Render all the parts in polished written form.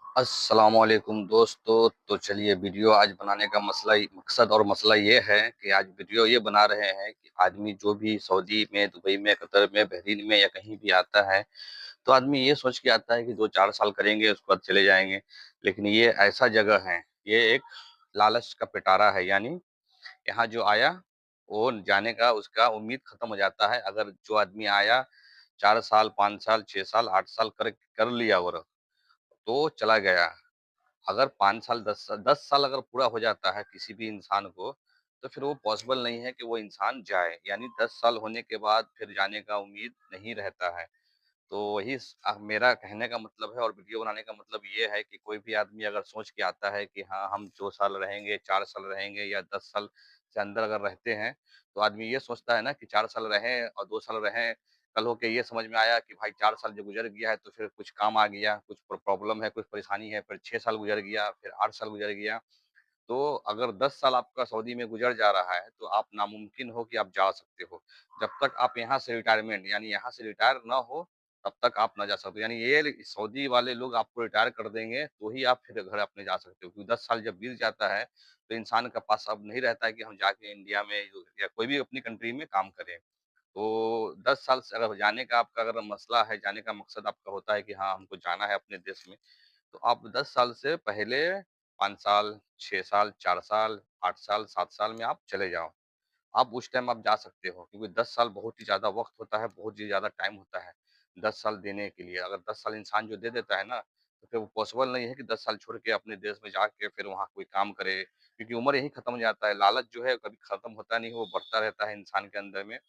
अस्सलामुअलैकुम दोस्तों। तो चलिए वीडियो आज बनाने का मकसद और मसला ये है कि आज वीडियो ये बना रहे हैं कि आदमी जो भी सऊदी में, दुबई में, कतर में, बहरीन में या कहीं भी आता है तो आदमी ये सोच के आता है कि 2-4 साल करेंगे उसके बाद चले जाएंगे। लेकिन ये ऐसा जगह है, ये एक लालच का पिटारा है। यानी यहाँ जो आया वो जाने का उसका उम्मीद खत्म हो जाता है। अगर जो आदमी आया 4 साल, 5 साल, 6 साल, 8 साल कर कर लिया और तो चला गया। अगर 5 साल 10 साल अगर पूरा हो जाता है किसी भी इंसान को, तो फिर वो पॉसिबल नहीं है कि वो इंसान जाए। यानी 10 साल होने के बाद फिर जाने का उम्मीद नहीं रहता है। तो वही मेरा कहने का मतलब है और वीडियो बनाने का मतलब ये है कि कोई भी आदमी अगर सोच के आता है कि हाँ, हम 2 साल रहेंगे, 4 साल रहेंगे या 10 साल से अंदर अगर रहते हैं, तो आदमी ये सोचता है ना कि 4 साल रहें और 2 साल रहें, कल हो के ये समझ में आया कि भाई 4 साल जो गुज़र गया है तो फिर कुछ काम आ गया, कुछ प्रॉब्लम है, कुछ परेशानी है, फिर 6 साल गुज़र गया, फिर 8 साल गुज़र गया। तो अगर 10 साल आपका सऊदी में गुज़र जा रहा है, तो आप नामुमकिन हो कि आप जा सकते हो। जब तक आप यहाँ से रिटायरमेंट यानी यहाँ से रिटायर ना हो, तब तक आप ना जा सकते हो। यानी ये सऊदी वाले लोग आपको रिटायर कर देंगे, तो ही आप फिर घर अपने जा सकते हो। क्योंकि 10 साल जब बीत जाता है, तो इंसान के पास अब नहीं रहता है कि हम जाके इंडिया में या कोई भी अपनी कंट्री में काम करें। तो 10 साल से अगर जाने का आपका अगर मसला है, जाने का मकसद आपका होता है कि हाँ, हमको जाना है अपने देश में, तो आप 10 साल से पहले 5 साल, 6 साल, 4 साल, 8 साल, 7 साल में आप चले जाओ। आप उस टाइम आप जा सकते हो क्योंकि 10 साल बहुत ही ज़्यादा वक़्त होता है, बहुत ही ज़्यादा टाइम होता है, 10 साल देने के लिए। अगर 10 साल इंसान जो दे देता है ना, तो फिर वो पॉसिबल नहीं है कि 10 साल छोड़ के अपने देश में जाके फिर वहाँ कोई काम करे, क्योंकि उम्र यहीं खत्म हो जाता है। लालच जो है कभी खत्म होता नहीं है, वो बढ़ता रहता है इंसान के अंदर में,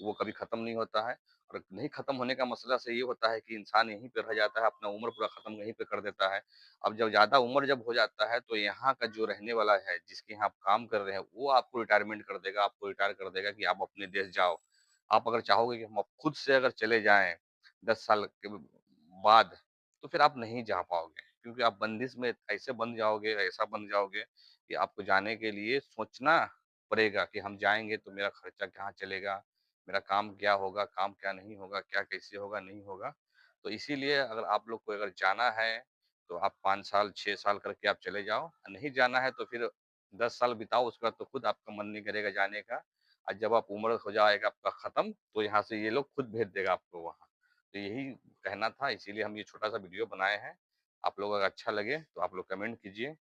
वो कभी खत्म नहीं होता है। और नहीं खत्म होने का मसला से ये होता है कि इंसान यहीं पे रह जाता है, अपना उम्र पूरा खत्म यहीं पे कर देता है। अब जब ज़्यादा उम्र जब हो जाता है, तो यहाँ का जो रहने वाला है, जिसके यहाँ आप काम कर रहे हैं, वो आपको रिटायरमेंट कर देगा, आपको रिटायर कर देगा कि आप अपने देश जाओ। आप अगर चाहोगे कि हम अब खुद से अगर चले जाएँ 10 साल के बाद, तो फिर आप नहीं जा पाओगे, क्योंकि आप बंदिश में ऐसे बंध जाओगे, ऐसा बंध जाओगे कि आपको जाने के लिए सोचना पड़ेगा कि हम जाएँगे तो मेरा खर्चा कहाँ चलेगा, मेरा काम क्या होगा, काम क्या नहीं होगा, क्या कैसे होगा, नहीं होगा। तो इसीलिए अगर आप लोग को अगर जाना है तो आप 5 साल, 6 साल करके आप चले जाओ। नहीं जाना है तो फिर 10 साल बिताओ, उसके बाद तो खुद आपका मन नहीं करेगा जाने का। और जब आप उम्र हो जाएगा आपका खत्म, तो यहाँ से ये लोग खुद भेज देगा आपको वहाँ। तो यही कहना था, इसीलिए हम ये छोटा-सा वीडियो बनाए हैं। आप लोगों को अगर अच्छा लगे तो आप लोग कमेंट कीजिए।